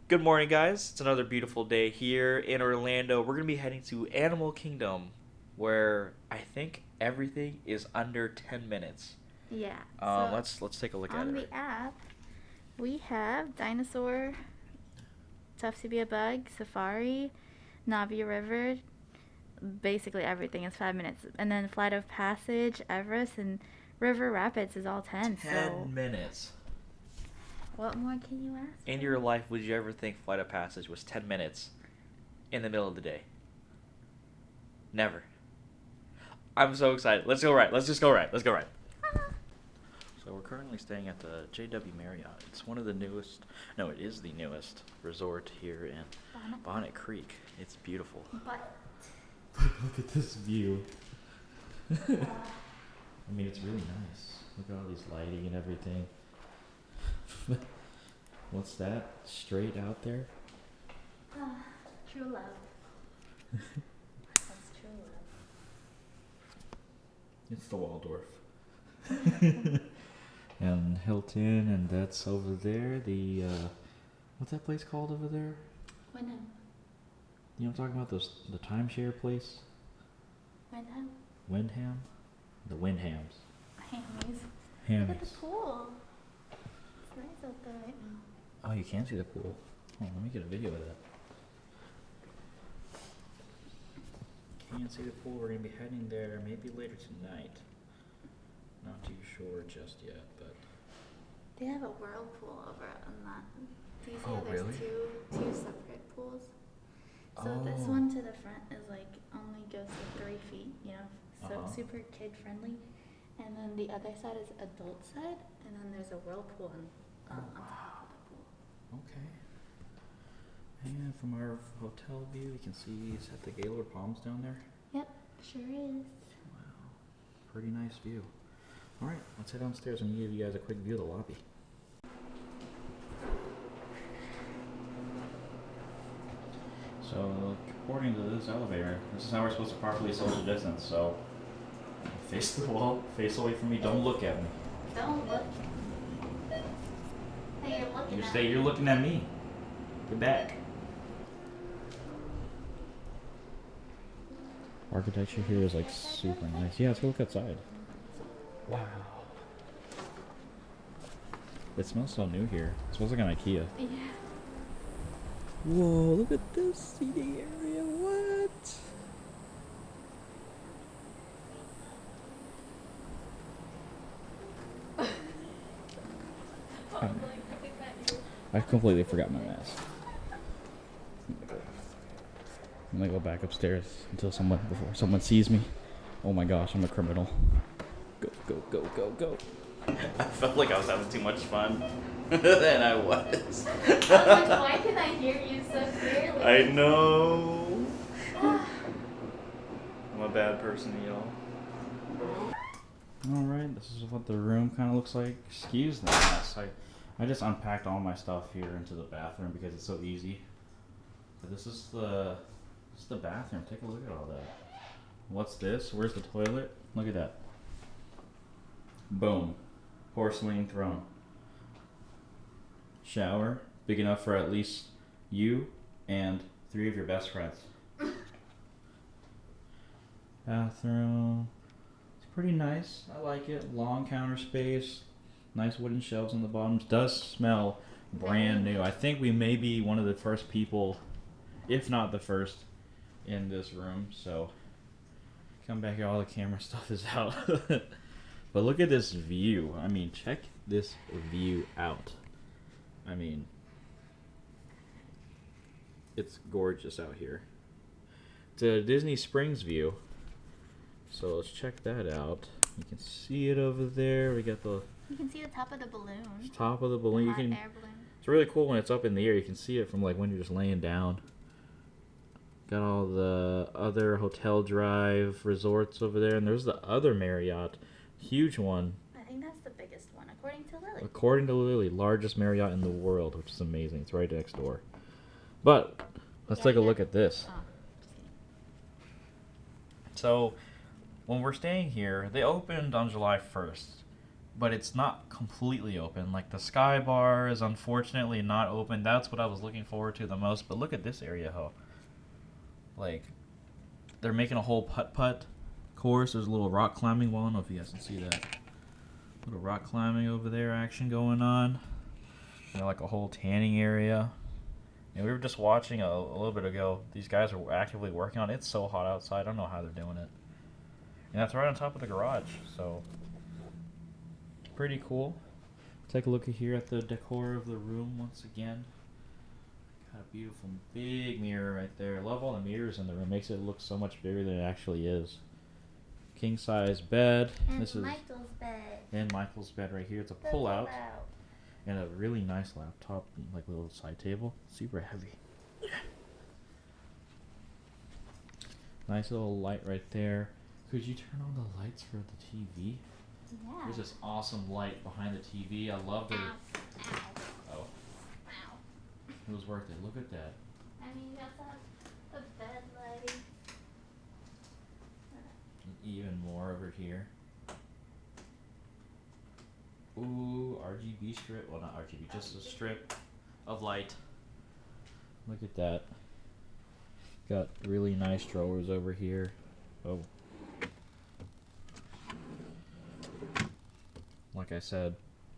Good morning, guys. It's another beautiful day here in Orlando. We're going to be heading to Animal Kingdom, where I think everything is under 10 minutes. Yeah. Let's take a look at it. On the app, we have Dinosaur, Tough to Be a Bug, Safari, Navi River. Basically everything is 5 minutes. And then Flight of Passage, Everest, and River Rapids is all 10. 10 minutes. What more can you ask? In your life, would you ever think Flight of Passage was 10 minutes in the middle of the day? Never. I'm so excited. Let's go right. Let's just go right. Let's go right. So we're currently staying at the JW Marriott. It's one of the newest, no, it is the newest resort here in Bonnet Creek. It's beautiful. But look at this view. I mean, it's really nice. Look at all these lighting and everything. What's that? Straight out there? true love. That's true love. It's the Waldorf. And Hilton, and that's over there. The what's that place called over there? Wyndham. You know what I'm talking about? The timeshare place? Wyndham. Windham? The Windhams. Hammies. Hammies. Look at the pool. It's nice out there right now. Oh, you can see the pool. Oh, let me get a video of that. Can't see the pool. We're going to be heading there maybe later tonight. Not too sure just yet, but... They have a whirlpool over on that. Do you see Oh, how there's really? two separate pools? So this Oh. one to the front is like only goes to 3 feet, so Uh-huh. super kid friendly. And then the other side is adult side, and then there's a whirlpool on top of the pool. Okay. And from our hotel view, you can see it's at the Gaylord Palms down there. Yep, sure is. Wow. Pretty nice view. All right, let's head downstairs and give you guys a quick view of the lobby. So, according to this elevator, this is how we're supposed to properly social distance. So, face the wall, face away from me, don't look at me. Don't look. Hey, you're looking at me. You're looking at me. Get back. Architecture here is like super nice. Yeah, let's go look outside. Wow. It smells so new here. It smells like an IKEA. Yeah. Whoa, look at this seating area. What? I completely forgot my mask. I'm gonna go back upstairs before someone sees me. Oh my gosh, I'm a criminal. Go, go, go, go, go. I felt like I was having too much fun. And I was. I was like, why can I hear you so clearly? I know. I'm a bad person, y'all. Alright, this is what the room kind of looks like. Excuse the mess. I just unpacked all my stuff here into the bathroom because it's so easy. But this is the bathroom. Take a look at all that. What's this? Where's the toilet? Look at that. Boom. Porcelain throne. Shower. Big enough for at least you and 3 of your best friends. Bathroom. It's pretty nice. I like it. Long counter space. Nice wooden shelves on the bottom. Does smell brand new. I think we may be one of the first people, if not the first, in this room. So come back here. All the camera stuff is out. But look at this view. I mean, check this view out. I mean, it's gorgeous out here. It's a Disney Springs view. So let's check that out. You can see it over there. We got the You can see the top of the balloon. top of the balloon. The You can. hot air balloon. It's really cool when it's up in the air. You can see it from like when you're just laying down. Got all the other hotel drive resorts over there, and there's the other Marriott, huge one. I think that's the biggest one, according to Lily. According to Lily, largest Marriott in the world, which is amazing. It's right next door. But let's take a look at this. Oh, just kidding. So, when we're staying here, they opened on July 1st. but it's not completely open. Like the sky bar is unfortunately not open. That's what I was looking forward to the most. But look at this area, ho. Like, they're making a whole putt-putt course. There's a little rock climbing wall. I don't know if you guys can see that. Little rock climbing over there action going on. You know, like a whole tanning area. And we were just watching a little bit ago. These guys are actively working on it. It's so hot outside. I don't know how they're doing it. And that's right on top of the garage. So, pretty cool. Take a look here at the decor of the room once again. Got a beautiful big mirror right there. I love all the mirrors in the room. Makes it look so much bigger than it actually is. King size bed. And this is Michael's bed. And Michael's bed right here. It's a pull out. And a really nice laptop, like little side table. Super heavy. Nice little light right there. Could you turn on the lights for the TV? Yeah. There's this awesome light behind the TV. I love the. Oh. Wow. It was worth it. Look at that. I mean, you also have the bed light. Even more over here. Ooh, RGB strip. Well, not RGB, just a strip of light. Look at that. Got really nice drawers over here. Oh. Like I said,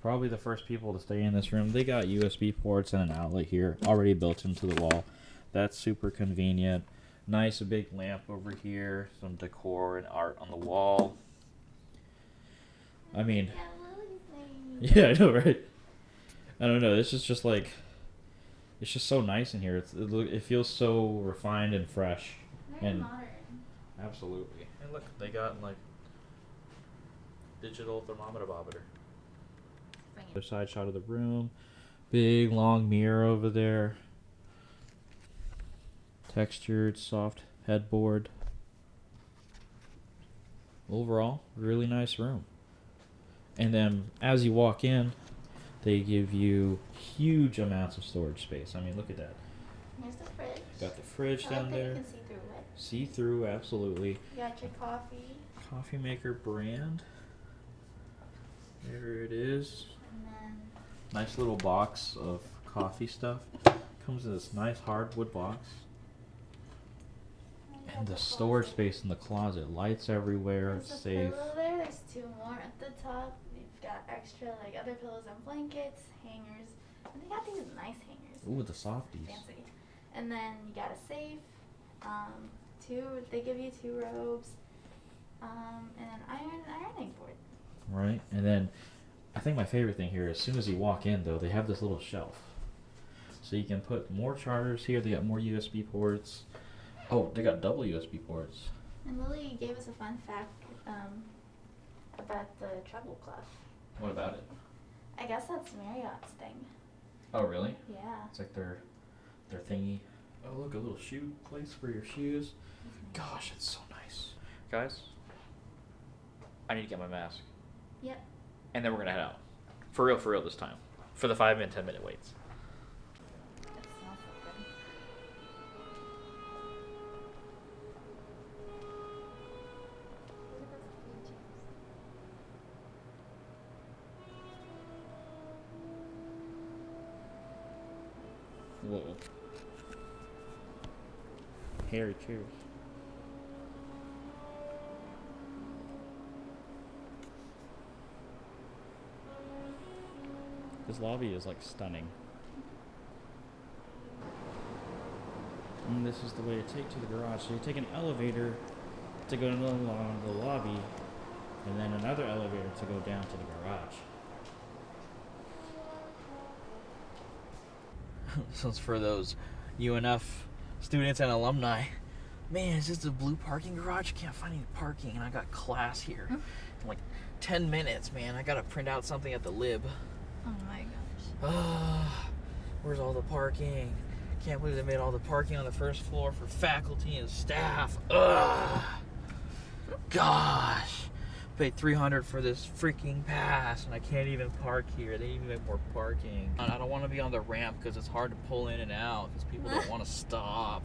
probably the first people to stay in this room. They got USB ports and an outlet here already built into the wall. That's super convenient. Nice big lamp over here. Some decor and art on the wall. I mean, yeah, I know, right? I don't know. This is just like, it's just so nice in here. It feels so refined and fresh. Very and modern. Absolutely. And look, they got like digital thermometer bobber. Other side shot of the room. Big long mirror over there. Textured soft headboard. Overall, really nice room. And then as you walk in, they give you huge amounts of storage space. I mean, look at that. Here's the fridge. Got the fridge down there. You can see through it. See through, absolutely. You got your coffee. Coffee maker brand. There it is. And then Nice little box of coffee stuff. Comes in this nice hardwood box. And the storage space in the closet. Lights everywhere. there's a Safe. pillow there. There's two more at the top. You've got extra like other pillows and blankets, hangers. And they got these nice hangers. Ooh, the softies. Fancy. And then you got a safe. They give you 2 robes. And an ironing board. Right, and then I think my favorite thing here, as soon as you walk in though, they have this little shelf. So you can put more chargers here. They got more USB ports. Oh, they got double USB ports. And Lily gave us a fun fact about the travel cloth. What about it? I guess that's Marriott's thing. Oh, really? Yeah. It's like their thingy. Oh, look, a little shoe place for your shoes. Gosh, it's so nice. Guys, I need to get my mask. Yep. And then we're going to head out. For real this time. For the 5 and 10 minute waits. That smells so good. Whoa. Hairy chairs. This lobby is like stunning. And this is the way to take to the garage. So you take an elevator to go along the lobby, and then another elevator to go down to the garage. This one's for those UNF students and alumni. Man, is this a blue parking garage? Can't find any parking, and I got class here in like 10 minutes, man. I gotta print out something at the lib. Oh my gosh. Where's all the parking? Can't believe they made all the parking on the first floor for faculty and staff. Gosh. Paid $300 for this freaking pass, and I can't even park here. They even make more parking. I don't want to be on the ramp because it's hard to pull in and out because people don't want to stop.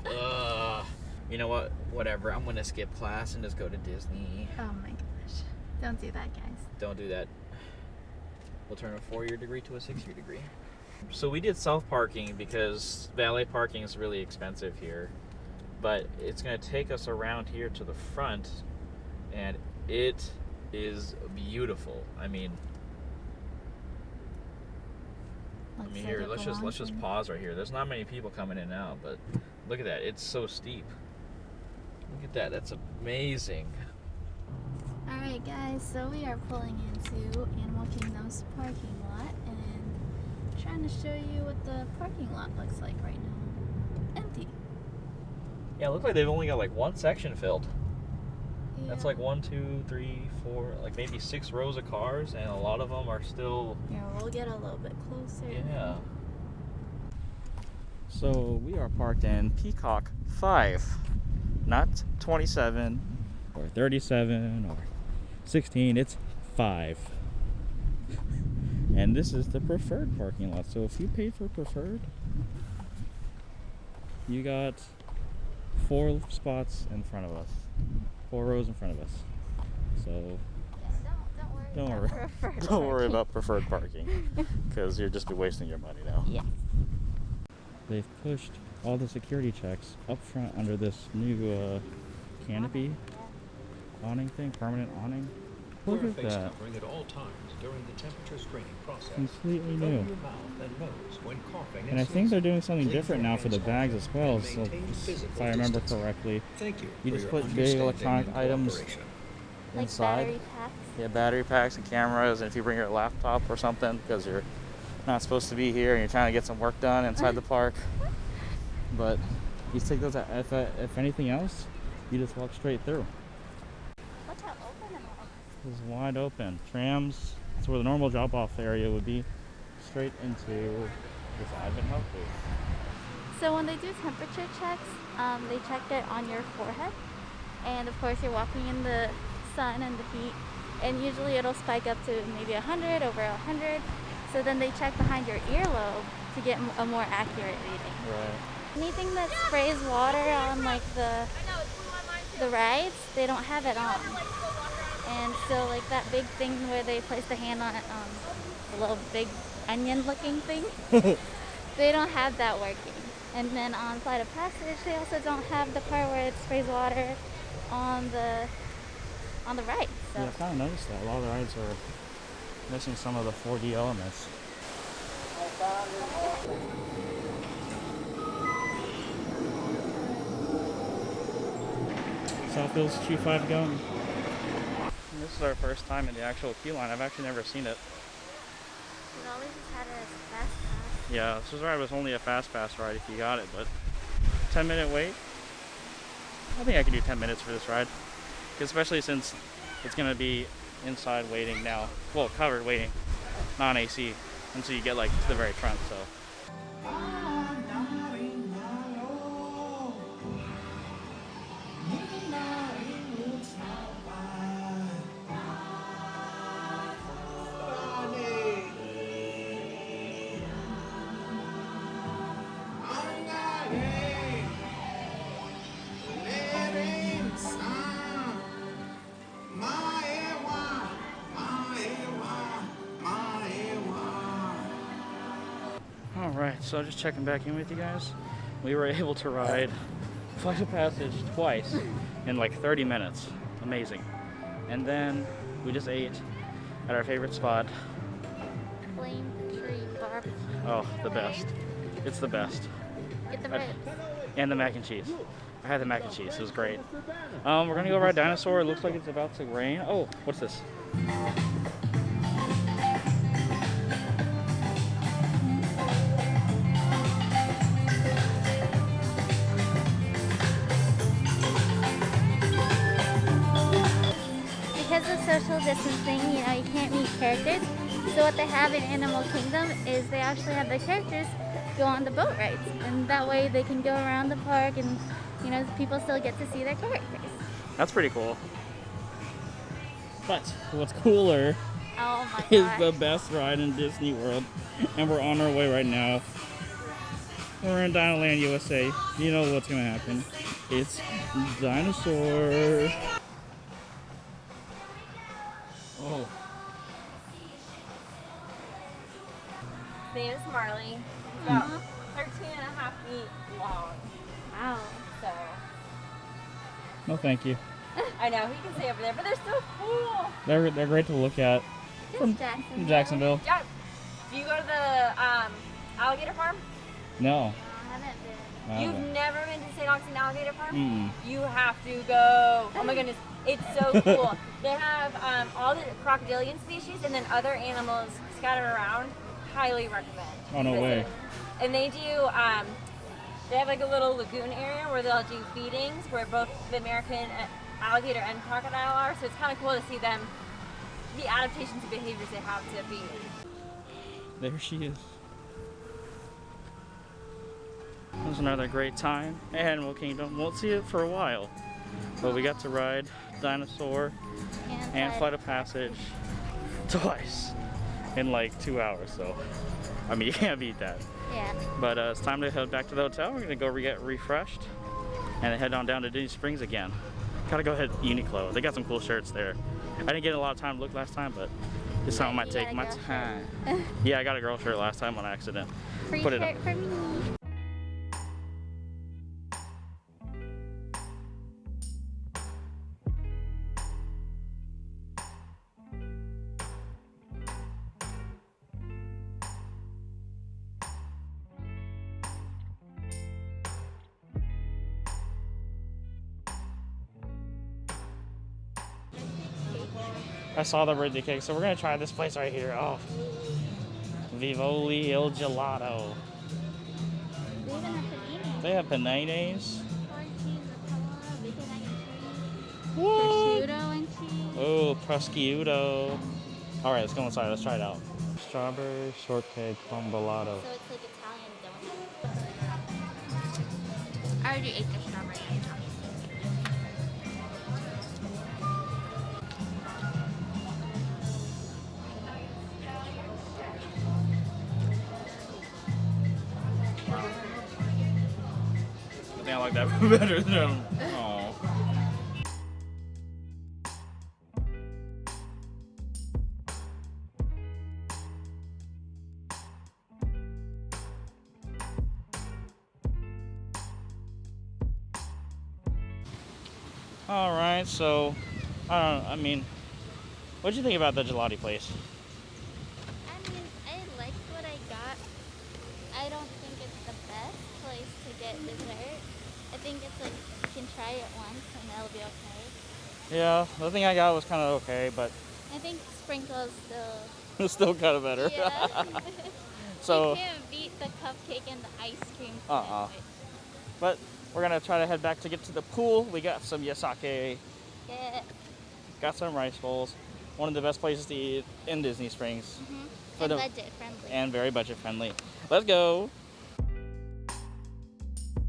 You know what? Whatever. I'm going to skip class and just go to Disney. Oh my gosh. Don't do that, guys. Don't do that. We'll turn a 4-year degree to a 6-year degree. So we did self-parking because valet parking is really expensive here. But it's going to take us around here to the front, and it is beautiful. I mean here, let's just pause right here. There's not many people coming in now, but look at that. It's so steep. Look at that. That's amazing. Alright guys, so we are pulling into Animal Kingdom's parking lot and trying to show you what the parking lot looks like right now. Empty. Yeah, it looks like they've only got like one section filled. Yeah. That's like 1, 2, 3, 4, like maybe 6 rows of cars, and a lot of them are still... Yeah, we'll get a little bit closer. Yeah. So we are parked in Peacock 5, not 27 or 37 or 16, it's 5. And this is the preferred parking lot. So if you paid for preferred, you got 4 spots in front of us. 4 rows in front of us. So don't worry about preferred parking, because you'll just be wasting your money now. Yeah. They've pushed all the security checks up front under this new canopy awning thing, permanent awning. Look at that. Covering at all times during the temperature screening process. Completely Cover new. your mouth and nose when coughing And I think they're doing something different now for the bags as well. So if I remember correctly, Thank you for just your put big understanding electronic and items cooperation. Like inside. battery packs. Yeah, battery packs and cameras, and if you bring your laptop or something because you're not supposed to be here and you're trying to get some work done inside the park. But you take those, if anything else, you just walk straight through. Look how open it is. It's wide open. Trams, that's where the normal drop-off area would be, straight into this Advent Health booth. So when they do temperature checks, they check it on your forehead. And of course you're walking in the sun and the heat. And usually it'll spike up to maybe 100, over 100. So then they check behind your earlobe to get a more accurate reading. Right. Anything that sprays water on like the rides, they don't have it on. And so like that big thing where they place the hand on it, the little big onion looking thing, they don't have that working. And then on Flight of Passage, they also don't have the part where it sprays water on the ride. So. Yeah, I kind of noticed that. A lot of the rides are missing some of the 4D elements. So how feels Q5 going? This is our first time in the actual queue line. I've actually never seen it. We've always just had it as a fast pass. Yeah, this ride was only a fast pass ride if you got it, but 10-minute wait. I think I can do 10 minutes for this ride, especially since it's going to be inside waiting now. Well, covered waiting, non-AC, until you get like to the very front. So. Alright, so just checking back in with you guys. We were able to ride Flight of Passage twice in like 30 minutes. Amazing. And then we just ate at our favorite spot. Flame Tree Barbecue. Oh, the best. It's the best. Get the ribs. And the mac and cheese. I had the mac and cheese. It was great. We're going to go ride Dinosaur. It looks like it's about to rain. Oh, what's this? Because of social distancing, you know, you can't meet characters. So what they have in Animal Kingdom is they actually have the characters go on the boat rides. And that way they can go around the park and, you know, people still get to see their characters. That's pretty cool. But what's cooler Oh my is gosh. the best ride in Disney World. And we're on our way right now. We're in Dinoland, USA. You know what's going to happen. It's Dinosaur. Oh. His name is Marley. He's about 13 and a half feet long. Wow. So, No, thank you. I know, he can stay over there, but they're so cool. They're great to look at. From Jacksonville. Yeah. Do you go to the alligator farm? No. I haven't been. You've never been to St. Augustine Alligator Farm? Mm. You have to go. Oh my goodness, it's so cool. They have all the crocodilian species and then other animals scattered around. Highly recommend. Oh, no way. And they do, they have like a little lagoon area where they'll do feedings where both the American alligator and crocodile are. So it's kind of cool to see them, the adaptations and behaviors they have to feed. There she is. It was another great time at Animal Kingdom. Won't see it for a while, but we got to ride Dinosaur and Flight of Passage twice in like 2 hours. So, I mean, you can't beat that. Yeah. But it's time to head back to the hotel. We're gonna go get refreshed and then head on down to Disney Springs again. Gotta go hit Uniqlo. They got some cool shirts there. I didn't get a lot of time to look last time, but this time I might take my time. Yeah, I got a girl shirt last time on accident. Free Put it shirt up. for me. I saw the birthday cake, so we're gonna try this place right here. Oh, Vivoli Il Gelato. They even have paninis. They have paninis. Corn cheese, Nutella, bacon, egg, and cheese. What? Prosciutto and cheese. Oh, prosciutto. All right, let's go inside. Let's try it out. Strawberry shortcake crumblado. So it's like Italian donut. I already ate the strawberry. I think I like that better than. Oh. All right, so I mean, what'd you think about the gelati place? I mean, I liked what I got. I don't think it's the best place to get dessert. I think it's like you can try it once and that'll be okay. Yeah, the thing I got was kind of okay, but I think sprinkles still. it's still kind of better. Yeah. So, you can't beat the cupcake and the ice cream Uh-uh. sandwich. but we're gonna try to head back to get to the pool. We got some yasake, Yeah. got some rice bowls. One of the best places to eat in Disney Springs. For And the- budget friendly. And very budget friendly. Let's go.